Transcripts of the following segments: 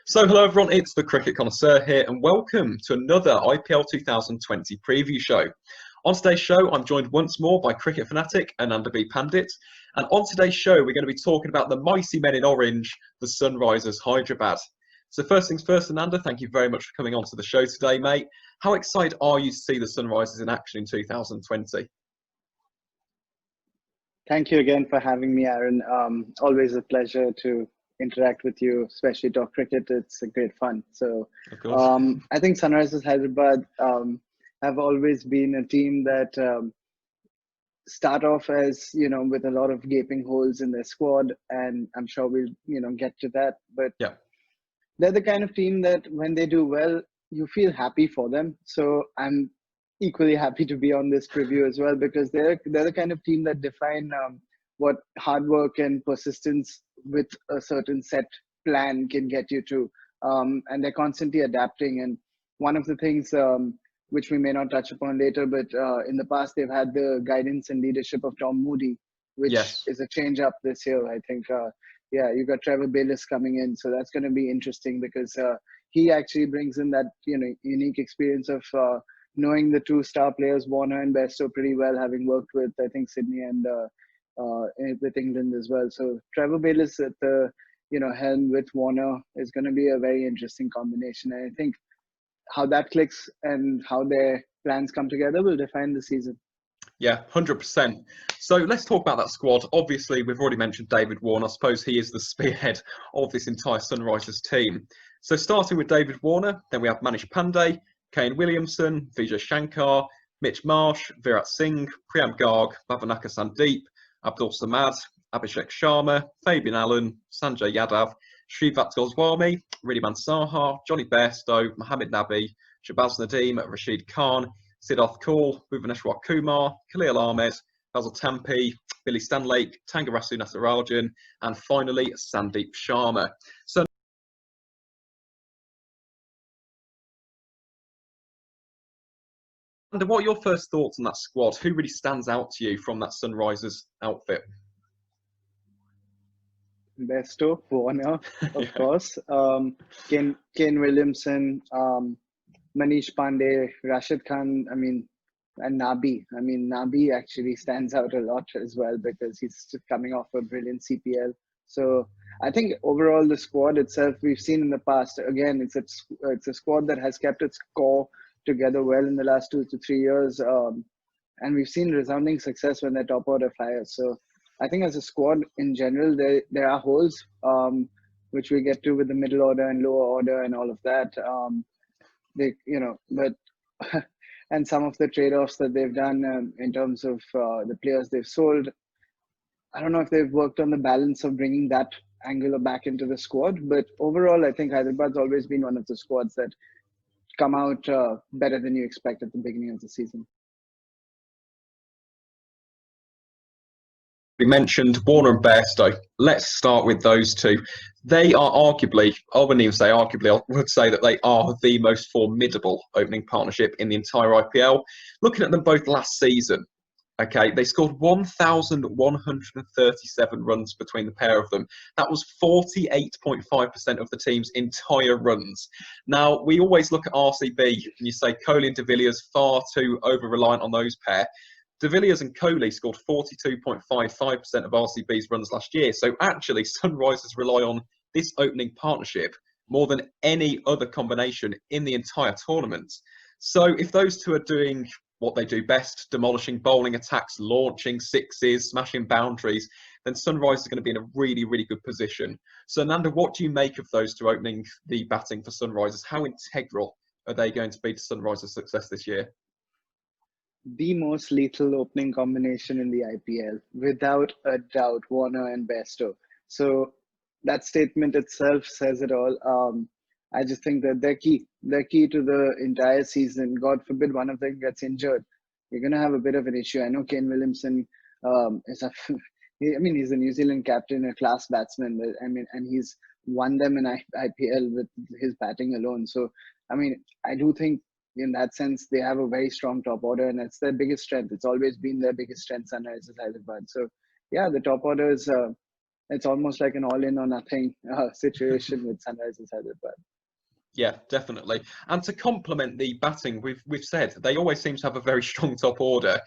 So hello everyone, it's the Cricket Connoisseur here and welcome to another IPL 2020 preview show. On today's show, I'm joined once more by cricket fanatic Ananda B. Pandit. And on today's show, we're going to be talking about the mighty men in orange, the Sunrisers Hyderabad. So first things first, Ananda, thank you very much for coming on to the show today, mate. How excited are you to see the Sunrisers in action in 2020? Thank you again for having me, Aaron. Always a pleasure to interact with you, especially talk cricket. It's a great fun. So Of course. I think Sunrisers Hyderabad have always been a team that start off as, with a lot of gaping holes in their squad, and I'm sure we'll, get to that. But Yeah. they're the kind of team that when they do well, you feel happy for them. So I'm equally happy to be on this preview as well, because they're the kind of team that define what hard work and persistence with a certain set plan can get you to, and they're constantly adapting. And one of the things which we may not touch upon later, but in the past they've had the guidance and leadership of Tom Moody, which Yes. is a change up this year. I think yeah, you got Trevor Bayliss coming in, so that's going to be interesting, because he actually brings in that unique experience of knowing the two star players, Warner and Bairstow, pretty well, having worked with, I think, Sydney and with England as well. So Trevor Bayliss at the helm with Warner is going to be a very interesting combination. And I think how that clicks and how their plans come together will define the season. Yeah, 100%. So let's talk about that squad. Obviously, we've already mentioned David Warner. I suppose he is the spearhead of this entire Sunrisers team. So starting with David Warner, then we have Manish Pandey, Kane Williamson, Vijay Shankar, Mitch Marsh, Virat Singh, Priyam Garg, Bhavanaka Sandeep, Abdul Samad, Abhishek Sharma, Fabian Allen, Sanjay Yadav, Srivat Goswami, Riddhiman Saha, Johnny Bairstow, Mohammad Nabi, Shabazz Nadeem, Rashid Khan, Siddharth Kaul, Bhuvaneshwar Kumar, Khalil Ahmed, Basil Tampi, Billy Stanlake, Tangarasu Natarajan, and finally Sandeep Sharma. So, and what are your first thoughts on that squad? Who really stands out to you from that Sunrisers outfit? Bairstow, Warner, of Yeah. course, Kane Williamson, Manish Pandey, Rashid Khan, and Nabi. Nabi actually stands out a lot as well, because he's coming off a brilliant CPL. So I think overall the squad itself, we've seen in the past, again, it's a squad that has kept its core together well in the last 2 to 3 years. And we've seen resounding success when their top order fires. So I think as a squad in general, there are holes, which we get to with the middle order and lower order and all of that. But and some of the trade-offs that they've done in terms of the players they've sold, I don't know if they've worked on the balance of bringing that angle back into the squad. But overall, I think Hyderabad's always been one of the squads that come out better than you expect at the beginning of the season. We mentioned Warner and Bairstow. Let's start with those two. They are arguably, I wouldn't even say arguably, I would say that they are the most formidable opening partnership in the entire IPL. Looking at them both last season, okay, they scored 1,137 runs between the pair of them. That was 48.5% of the team's entire runs. Now, we always look at RCB and you say Kohli and de Villiers far too over-reliant on those pair. De Villiers and Kohli scored 42.55% of RCB's runs last year. So actually, Sunrisers rely on this opening partnership more than any other combination in the entire tournament. So if those two are doing what they do best, demolishing bowling attacks, launching sixes, smashing boundaries, then Sunrisers are going to be in a really, really good position. So Nanda, what do you make of those two opening the batting for Sunrisers? How integral are they going to be to Sunrisers' success this year? The most lethal opening combination in the IPL, without a doubt, Warner and Bairstow. So that statement itself says it all. I just think that they're key. They're key to the entire season. God forbid one of them gets injured, you're going to have a bit of an issue. I know Kane Williamson is a, he's a New Zealand captain, a class batsman. And he's won them in IPL with his batting alone. So, I do think in that sense, they have a very strong top order, and that's their biggest strength. It's always been their biggest strength, Sunrisers Hyderabad. So, yeah, the top order is it's almost like an all-in or nothing situation with Sunrisers Hyderabad. Yeah, definitely. And to complement the batting, we've said they always seem to have a very strong top order.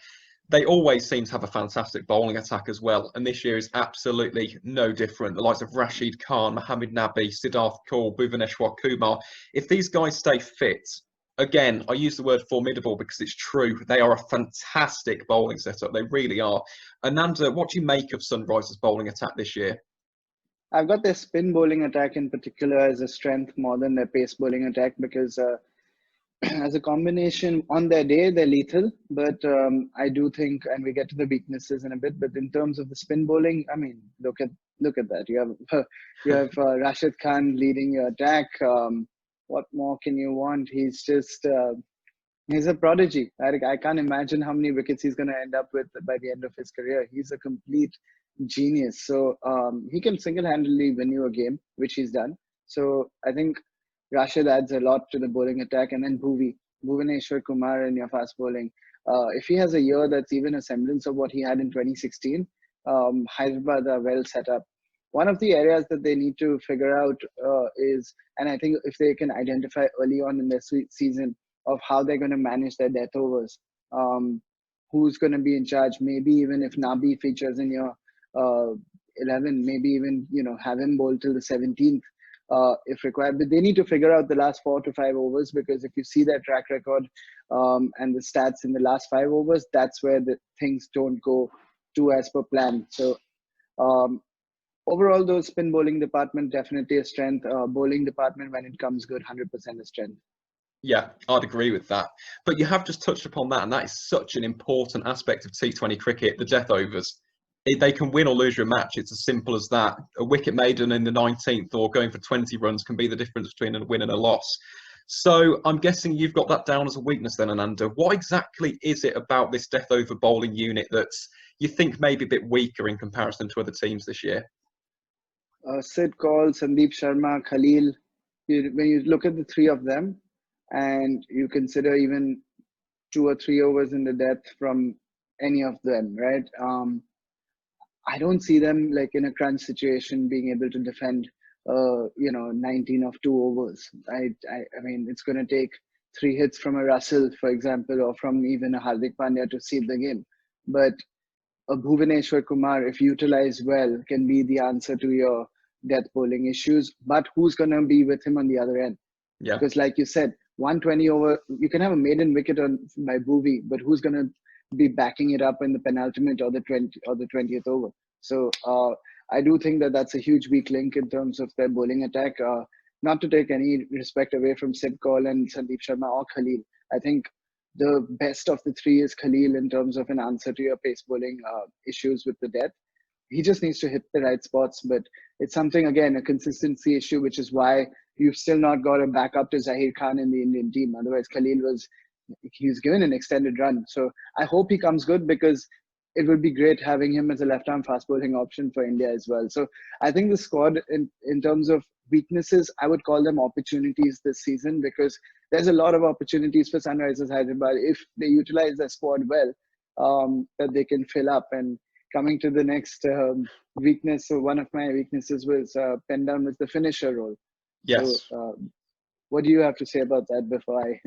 They always seem to have a fantastic bowling attack as well. And this year is absolutely no different. The likes of Rashid Khan, Mohammad Nabi, Siddharth Kaul, Bhuvaneshwar Kumar. If these guys stay fit, again, I use the word formidable because it's true. They are a fantastic bowling setup. They really are. Ananda, what do you make of Sunrisers' bowling attack this year? I've got their spin bowling attack in particular as a strength more than their pace bowling attack because as a combination on their day they're lethal. But I do think, and we get to the weaknesses in a bit. But in terms of the spin bowling, I mean, look at that. You have you have Rashid Khan leading your attack. What more can you want? He's just he's a prodigy. I can't imagine how many wickets he's going to end up with by the end of his career. He's a complete genius. So he can single-handedly win you a game, which he's done. So I think Rashid adds a lot to the bowling attack. And then Bhuvaneshwar Kumar in your fast bowling. If he has a year that's even a semblance of what he had in 2016, Hyderabad are well set up. One of the areas that they need to figure out is, and I think if they can identify early on in their season, of how they're going to manage their death overs. Who's going to be in charge? Maybe even if Nabi features in your 11, maybe even have him bowl till the 17th if required. But they need to figure out the last 4 to 5 overs, because if you see their track record and the stats in the last 5 overs, that's where the things don't go too as per plan. So overall, though, spin bowling department definitely a strength. Bowling department, when it comes good, 100% a strength. Yeah, I'd agree with that. But you have just touched upon that, and that is such an important aspect of T20 cricket, the death overs. They can win or lose your match. It's as simple as that. A wicket maiden in the 19th or going for 20 runs can be the difference between a win and a loss. So I'm guessing you've got that down as a weakness then, Ananda. What exactly is it about this death over bowling unit that you think may be a bit weaker in comparison to other teams this year? Sid Kaul, Sandeep Sharma, Khalil, when you look at the three of them, and you consider even 2 or 3 overs in the death from any of them, right? I don't see them like in a crunch situation being able to defend, 19 of 2 overs. I mean, it's going to take 3 hits from a Russell, for example, or from even a Hardik Pandya to seal the game. But a Bhuvaneshwar Kumar, if utilized well, can be the answer to your death bowling issues. But who's going to be with him on the other end? Yeah. Because like you said, 120 over, you can have a maiden wicket by Bhuvi, but who's going to be backing it up in the penultimate or the 20th over? So I do think that that's a huge weak link in terms of their bowling attack. Not to take any respect away from Sid Kaul and Sandeep Sharma or Khalil. I think the best of the 3 is Khalil in terms of an answer to your pace bowling issues with the death. He just needs to hit the right spots, but it's something, again, a consistency issue, which is why you've still not got a backup to Zahir Khan in the Indian team. Otherwise, Khalil he's given an extended run. So I hope he comes good, because it would be great having him as a left-arm fast bowling option for India as well. So I think the squad, in terms of weaknesses, I would call them opportunities this season, because there's a lot of opportunities for Sunrisers Hyderabad if they utilize their squad well, that they can fill up. And coming to the next weakness, so one of my weaknesses was pen down with the finisher role. Yes. So what do you have to say about that before I...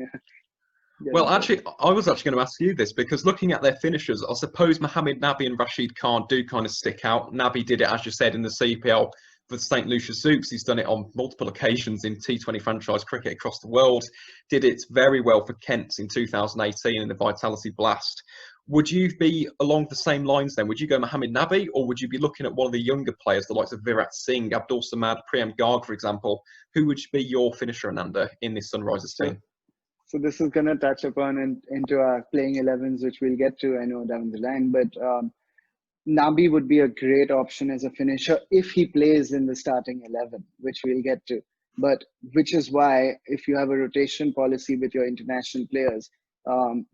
Well, actually, I was actually going to ask you this, because looking at their finishers, I suppose Mohammad Nabi and Rashid Khan do kind of stick out. Nabi did it, as you said, in the CPL for St. Lucia Zouks. He's done it on multiple occasions in T20 franchise cricket across the world. Did it very well for Kent in 2018 in the Vitality Blast. Would you be along the same lines then? Would you go Mohammad Nabi, or would you be looking at one of the younger players, the likes of Virat Singh, Abdul Samad, Priyam Garg, for example? Who would be your finisher, Ananda, in this Sunrisers team? So this is going to touch upon into our playing 11s, which we'll get to, I know, down the line. But Nabi would be a great option as a finisher if he plays in the starting 11, which we'll get to. But which is why, if you have a rotation policy with your international players,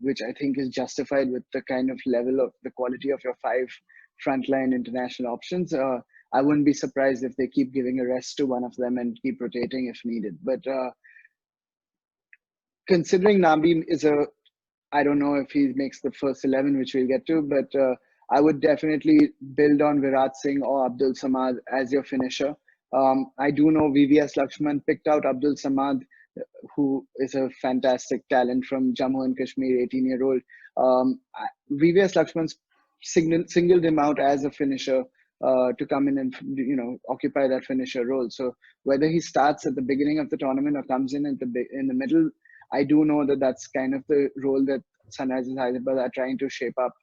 which I think is justified with the kind of level of the quality of your 5 frontline international options, I wouldn't be surprised if they keep giving a rest to one of them and keep rotating if needed. But considering Nabi I don't know if he makes the first 11, which we'll get to, but I would definitely build on Virat Singh or Abdul Samad as your finisher. I do know VVS Lakshman picked out Abdul Samad, who is a fantastic talent from Jammu and Kashmir, 18-year-old. VVS Lakshman's singled him out as a finisher to come in and occupy that finisher role. So whether he starts at the beginning of the tournament or comes in in the middle, I do know that that's kind of the role that Sunrisers Hyderabad are trying to shape up.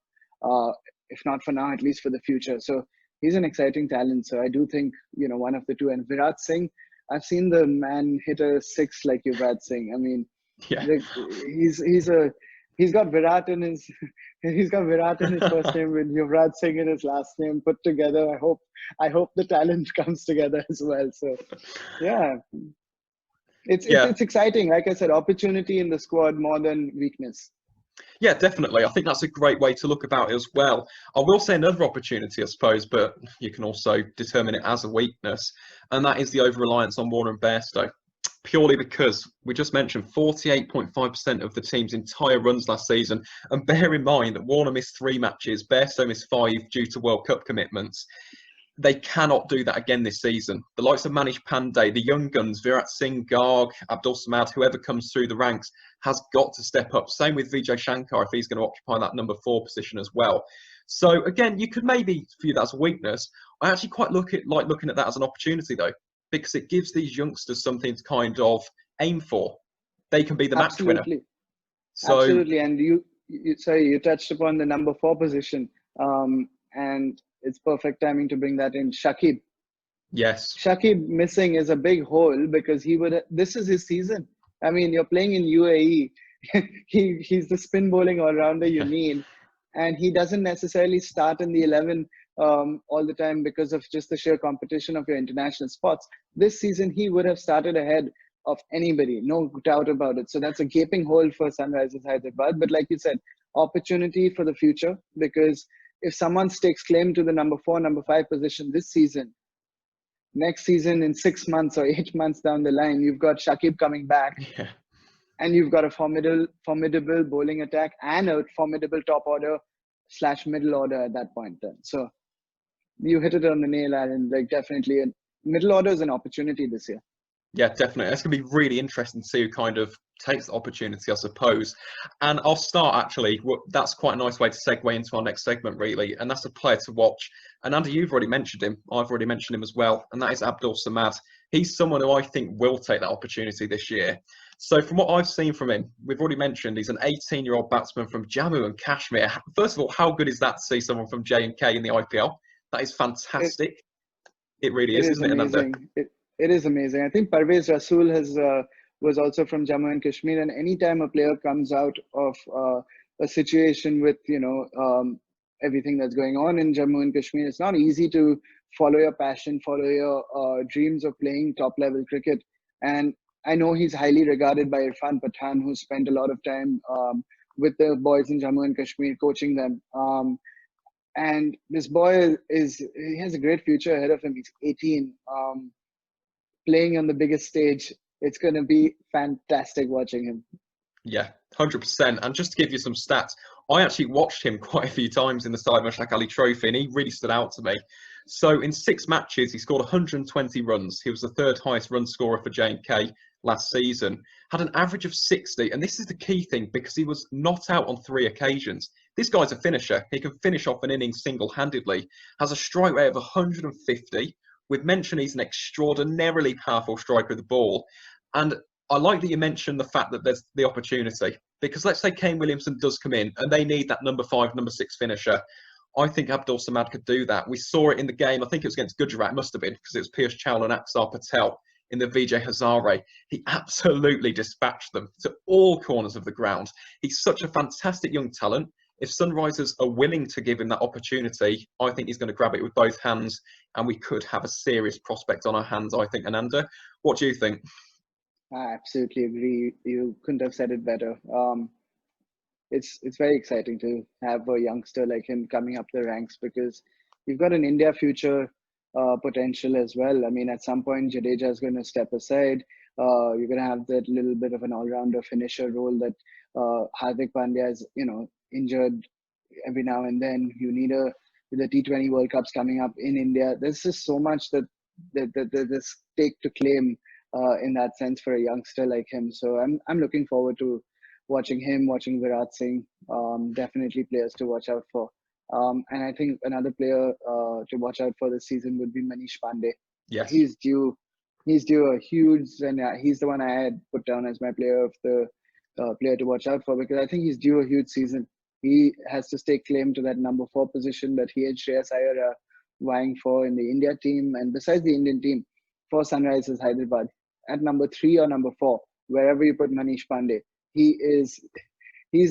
If not for now, at least for the future. So he's an exciting talent. So I do think one of the two. And Virat Singh, I've seen the man hit a six like Yuvraj Singh. I mean, Yeah. He's got Virat in his first name with Yuvraj Singh in his last name put together. I hope the talent comes together as well. So yeah, it's exciting. Like I said, opportunity in the squad more than weakness. Yeah, definitely. I think that's a great way to look about it as well. I will say another opportunity, I suppose, but you can also determine it as a weakness, and that is the over-reliance on Warner and Bairstow. Purely because we just mentioned 48.5% of the team's entire runs last season. And bear in mind that Warner missed 3 matches, Bairstow missed 5 due to World Cup commitments. They cannot do that again this season. The likes of Manish Pandey, the young guns, Virat Singh, Garg, Abdul Samad, whoever comes through the ranks has got to step up. Same with Vijay Shankar if he's going to occupy that number 4 position as well. So again, you could maybe view that as a weakness. I actually quite like looking at that as an opportunity though, because it gives these youngsters something to kind of aim for. They can be the match winner. So, absolutely. And you touched upon the number 4 position, and it's perfect timing to bring that in. Shakib. Yes. Shakib missing is a big hole because this is his season. I mean, you're playing in UAE. He's the spin bowling all-rounder you need. And he doesn't necessarily start in the 11 all the time because of just the sheer competition of your international spots. This season, he would have started ahead of anybody, no doubt about it. So that's a gaping hole for Sunrisers Hyderabad. But like you said, opportunity for the future, because if someone stakes claim to the number 4, number 5 position this season, next season in 6 months or 8 months down the line, you've got Shakib coming back. Yeah. And you've got a formidable bowling attack and a formidable top order / middle order at that point then. So you hit it on the nail, Aaron. Like definitely, middle order is an opportunity this year. Yeah, definitely. It's going to be really interesting to see who kind of takes the opportunity, I suppose. And I'll start actually. That's quite a nice way to segue into our next segment, really. And that's a player to watch. And Andy, you've already mentioned him. I've already mentioned him as well. And that is Abdul Samad. He's someone who I think will take that opportunity this year. So from what I've seen from him, we've already mentioned he's an 18-year-old batsman from Jammu and Kashmir. First of all, how good is that to see someone from J&K in the IPL? That is fantastic. It really is, isn't amazing. It is amazing. I think Parvez Rasool was also from Jammu and Kashmir, and anytime a player comes out of a situation with everything that's going on in Jammu and Kashmir, it's not easy to follow your passion, follow your dreams of playing top level cricket. And I know he's highly regarded by Irfan Pathan, who spent a lot of time with the boys in Jammu and Kashmir, coaching them. And this boy he has a great future ahead of him. He's 18, playing on the biggest stage. It's going to be fantastic watching him. Yeah, 100%. And just to give you some stats, I actually watched him quite a few times in the Syed Mashaq Ali Trophy, and he really stood out to me. So in 6 matches, he scored 120 runs. He was the 3rd highest run scorer for J&K last season. Had an average of 60, and this is the key thing because he was not out on 3 occasions. This guy's a finisher. He can finish off an innings single-handedly. Has a strike rate of 150. We've mentioned he's an extraordinarily powerful striker of the ball. And I like that you mentioned the fact that there's the opportunity. Because let's say Kane Williamson does come in and they need that number 5, number 6 finisher. I think Abdul Samad could do that. We saw it in the game. I think it was against Gujarat. It must have been because it was Piyush Chawla and Aksar Patel in the Vijay Hazare. He absolutely dispatched them to all corners of the ground. He's such a fantastic young talent. If Sunrisers are willing to give him that opportunity, I think he's going to grab it with both hands, and we could have a serious prospect on our hands, I think. Ananda, what do you think? I absolutely agree. You couldn't have said it better. It's very exciting to have a youngster like him coming up the ranks because you've got an India future potential as well. I mean, at some point, Jadeja is going to step aside. You're going to have that little bit of an all-rounder finisher role that Hardik Pandya is, injured. every now and then. You need the T20 World Cups coming up in India. There's just so much that this take to claim in that sense for a youngster like him. So I'm looking forward to watching him, watching Virat Singh. Definitely players to watch out for. And I think another player to watch out for this season would be Manish Pandey. Yes. He's due a huge, and he's the one I had put down as my player to watch out for, because I think he's due a huge season. He has to stake claim to that number 4 position that he and Shreyas Iyer are vying for in the India team, and besides the Indian team, for Sunrisers Hyderabad, at number 3 or number 4, wherever you put Manish Pandey, he's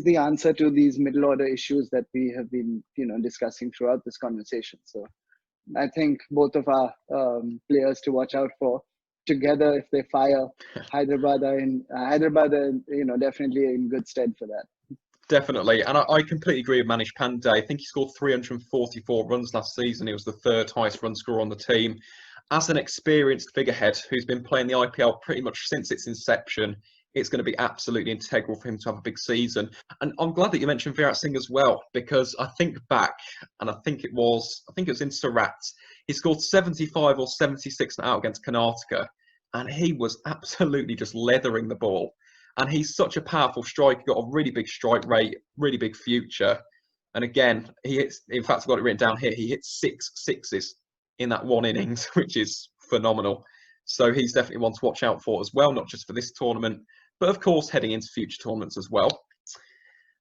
the answer to these middle order issues that we have been discussing throughout this conversation. So I think both of our players to watch out for together, if they fire, Hyderabad are definitely in good stead for that. Definitely, and I completely agree with Manish Pandey. I think he scored 344 runs last season. He was the 3rd highest run scorer on the team. As an experienced figurehead who's been playing the IPL pretty much since its inception, it's going to be absolutely integral for him to have a big season. And I'm glad that you mentioned Virat Singh as well, because I think back, and I think it was in Surat, he scored 75 or 76 out against Karnataka, and he was absolutely just leathering the ball. And he's such a powerful striker, got a really big strike rate, really big future. And again, he hits, in fact, I've got it written down here, he hit 6 sixes in that one innings, which is phenomenal. So he's definitely one to watch out for as well, not just for this tournament, but of course heading into future tournaments as well.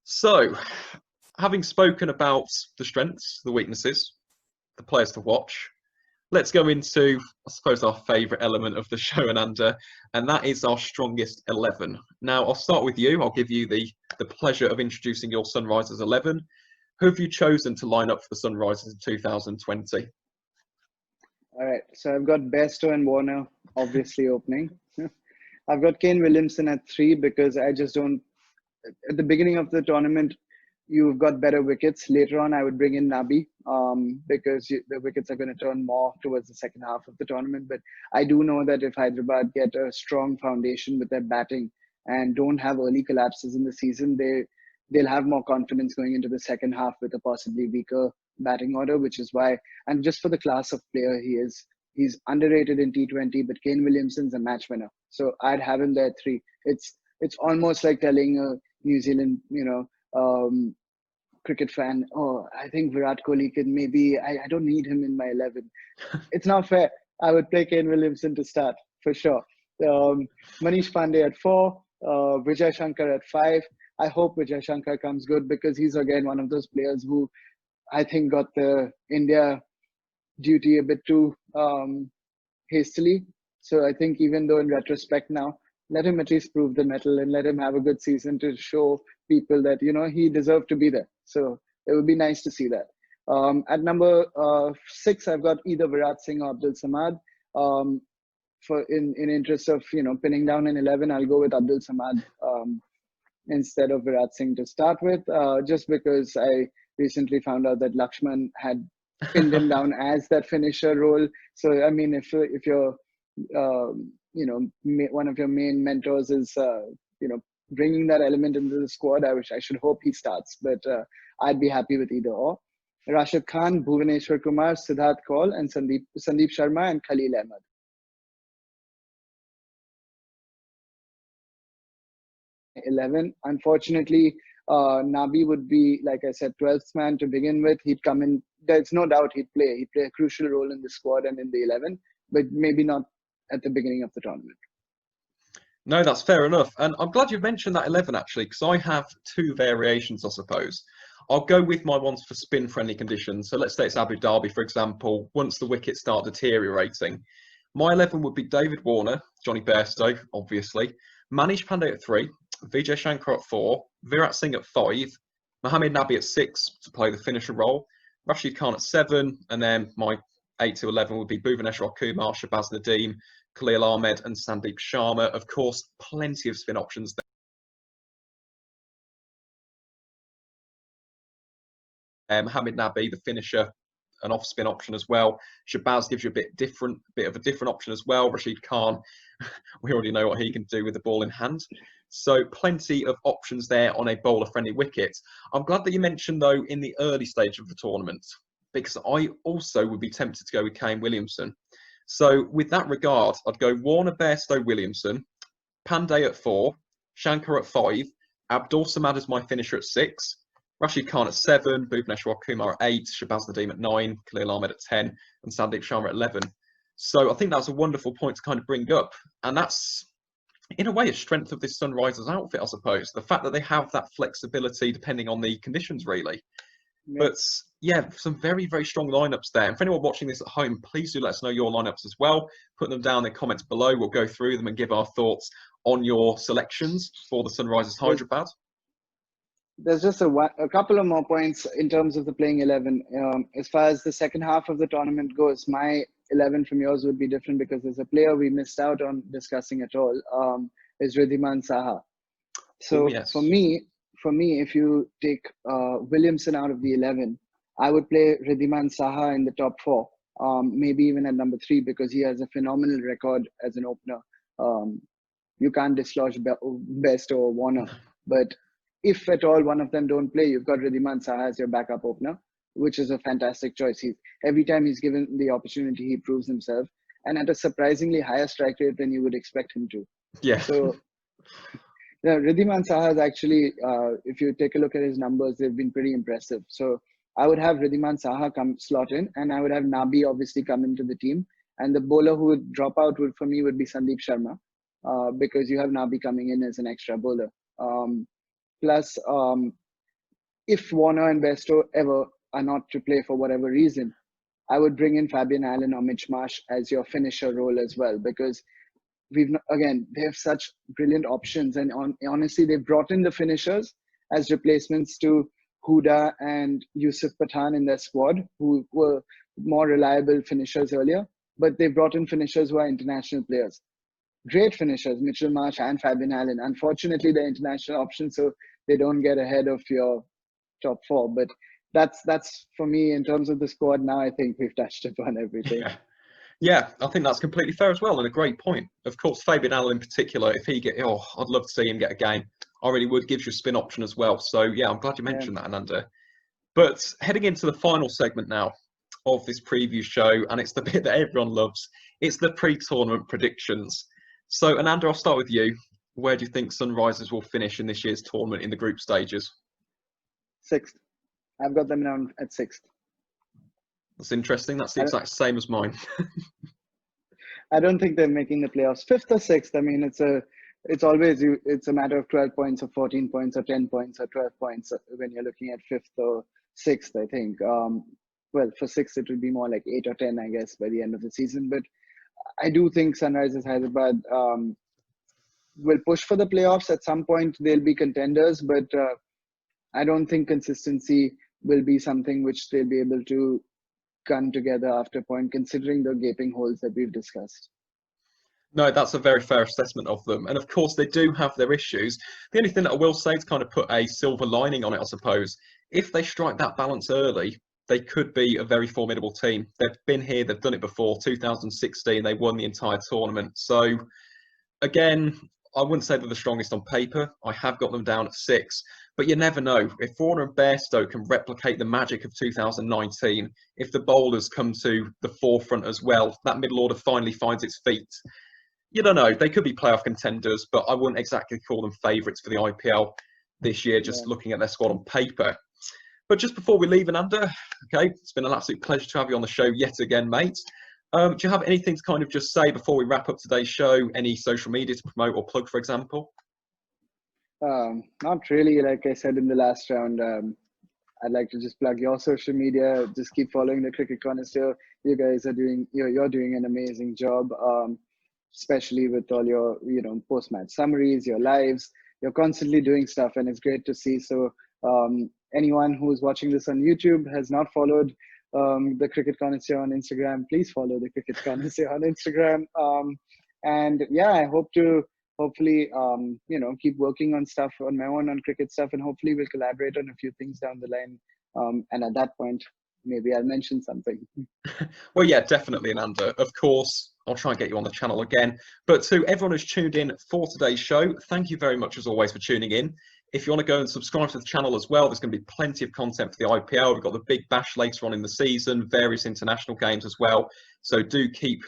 So, having spoken about the strengths, the weaknesses, the players to watch, let's go into, I suppose, our favourite element of the show, Ananda, and that is our strongest 11. Now, I'll start with you. I'll give you the pleasure of introducing your Sunrisers 11. Who have you chosen to line up for the Sunrisers in 2020? All right, so I've got Bairstow and Warner obviously opening. I've got Kane Williamson at 3 because I just don't. At the beginning of the tournament, you've got better wickets. Later on, I would bring in Nabi because the wickets are going to turn more towards the second half of the tournament. But I do know that if Hyderabad get a strong foundation with their batting and don't have early collapses in the season, they'll have more confidence going into the second half with a possibly weaker batting order, which is why, and just for the class of player he is, he's underrated in T20, but Kane Williamson's a match winner. So I'd have him there at 3. It's almost like telling a New Zealand, cricket fan, oh, I think Virat Kohli can maybe, I don't need him in my 11. It's not fair. I would play Kane Williamson to start, for sure. Manish Pandey at 4, Vijay Shankar at 5. I hope Vijay Shankar comes good because he's again one of those players who I think got the India duty a bit too hastily. So I think even though in retrospect now, let him at least prove the mettle and let him have a good season to show people that, he deserved to be there. So it would be nice to see that. At number 6, I've got either Virat Singh or Abdul Samad. For in interest of, pinning down an 11, I'll go with Abdul Samad instead of Virat Singh to start with, just because I recently found out that Lakshman had pinned him down as that finisher role. So, I mean, if you're, one of your main mentors is, bringing that element into the squad, I should hope he starts, but I'd be happy with either or. Rashid Khan, Bhuvaneshwar Kumar, Siddharth Kaul, and Sandeep Sharma and Khalil Ahmed. 11. Unfortunately, Nabi would be, like I said, 12th man to begin with. He'd come in. There's no doubt he'd play a crucial role in the squad and in the 11, but maybe not at the beginning of the tournament. No, that's fair enough. And I'm glad you've mentioned that 11, actually, because I have 2 variations, I suppose. I'll go with my ones for spin-friendly conditions. So let's say it's Abu Dhabi, for example, once the wickets start deteriorating. My 11 would be David Warner, Johnny Bairstow, obviously, Manish Pandey at 3, Vijay Shankar at 4, Virat Singh at 5, Mohammad Nabi at 6 to play the finisher role, Rashid Khan at 7, and then my 8 to 11 would be Bhuvaneshwar Kumar, Shabaz Nadeem, Khalil Ahmed and Sandeep Sharma. Of course, plenty of spin options there. Mohammad Nabi, the finisher, an off spin option as well. Shabazz gives you a bit of a different option as well. Rashid Khan, we already know what he can do with the ball in hand. So plenty of options there on a bowler-friendly wicket. I'm glad that you mentioned, though, in the early stage of the tournament, because I also would be tempted to go with Kane Williamson. So with that regard, I'd go Warner, Bairstow, Williamson, Pandey at 4, Shankar at 5, Abdul Samad as my finisher at 6, Rashid Khan at 7, Bhuvneshwar Kumar at 8, Shabazz Nadeem at 9, Khalil Ahmed at 10, and Sandeep Sharma at 11. So I think that's a wonderful point to kind of bring up. And that's, in a way, a strength of this Sunrisers outfit, I suppose. The fact that they have that flexibility depending on the conditions, really. Yeah. But yeah, some very, very strong lineups there. And for anyone watching this at home, please do let us know your lineups as well. Put them down in the comments below. We'll go through them and give our thoughts on your selections for the Sunrisers Hyderabad. There's just a couple of more points in terms of the playing 11. As far as the second half of the tournament goes, my 11 from yours would be different because there's a player we missed out on discussing at all, is Ridhiman Saha. So yes. for me, if you take Williamson out of the 11, I would play Ridhiman Saha in the top 4, maybe even at number 3, because he has a phenomenal record as an opener. You can't dislodge Best or Warner, but if at all one of them don't play, you've got Ridhiman Saha as your backup opener, which is a fantastic choice. Every time he's given the opportunity, he proves himself, and at a surprisingly higher strike rate than you would expect him to. Yeah. So, yeah, Ridhiman Saha is actually, if you take a look at his numbers, they've been pretty impressive. So I would have Ridhiman Saha slot in, and I would have Nabi obviously come into the team. And the bowler who would drop out for me would be Sandeep Sharma, because you have Nabi coming in as an extra bowler. Plus, if Warner and Bairstow ever are not to play for whatever reason, I would bring in Fabian Allen or Mitch Marsh as your finisher role as well, because they have such brilliant options, and honestly, they've brought in the finishers as replacements to Huda and Yusuf Pathan in their squad, who were more reliable finishers earlier, but they brought in finishers who are international players. Great finishers, Mitchell Marsh and Fabian Allen. Unfortunately, they're international options, so they don't get ahead of your top 4. But that's for me in terms of the squad. Now I think we've touched upon everything. Yeah, I think that's completely fair as well, and a great point. Of course, Fabian Allen in particular, if he I'd love to see him get a game. I really would. Gives you a spin option as well. So yeah, I'm glad you mentioned that, Ananda. But heading into the final segment now of this preview show, and it's the bit that everyone loves. It's the pre-tournament predictions. So Ananda, I'll start with you. Where do you think Sunrisers will finish in this year's tournament in the group stages? 6th. I've got them down at 6th. That's interesting. That's the exact same as mine. I don't think they're making the playoffs. 5th or 6th. I mean, it's always it's a matter of 12 points or 14 points or 10 points or 12 points when you're looking at 5th or 6th, I think. Well, for 6th, it would be more like 8 or 10, I guess, by the end of the season. But I do think Sunrisers Hyderabad will push for the playoffs. At some point, they'll be contenders, but I don't think consistency will be something which they'll be able to come together after a point, considering the gaping holes that we've discussed. No, that's a very fair assessment of them. And of course, they do have their issues. The only thing that I will say to kind of put a silver lining on it, I suppose, if they strike that balance early, they could be a very formidable team. They've been here, they've done it before. 2016, they won the entire tournament. So, again, I wouldn't say they're the strongest on paper. I have got them down at 6. But you never know. If Warner and Bairstow can replicate the magic of 2019, if the bowlers come to the forefront as well, that middle order finally finds its feet. You don't know. They could be playoff contenders, but I wouldn't exactly call them favourites for the IPL this year, just looking at their squad on paper. But just before we leave, Ananda, okay, it's been an absolute pleasure to have you on the show yet again, mate. Do you have anything to kind of just say before we wrap up today's show? Any social media to promote or plug, for example? Not really. Like I said in the last round, I'd like to just plug your social media. Just keep following the Cricket Connoisseur. You guys are doing, you're doing an amazing job, especially with all your, post-match summaries, your lives. You're constantly doing stuff, and it's great to see. So anyone who's watching this on YouTube has not followed the Cricket Connoisseur on Instagram, please follow the Cricket Connoisseur on Instagram. And yeah, I hope to hopefully, keep working on stuff on my own on cricket stuff, and hopefully we'll collaborate on a few things down the line. And at that point, maybe I'll mention something. Well, yeah, definitely, Ananda. Of course, I'll try and get you on the channel again. But to everyone who's tuned in for today's show, thank you very much as always for tuning in. If you want to go and subscribe to the channel as well, there's going to be plenty of content for the IPL. We've got the Big Bash later on in the season, various international games as well. So do keep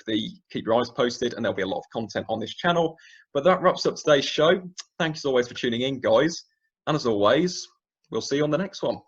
your eyes posted, and there'll be a lot of content on this channel. But that wraps up today's show. Thanks as always for tuning in, guys. And as always, we'll see you on the next one.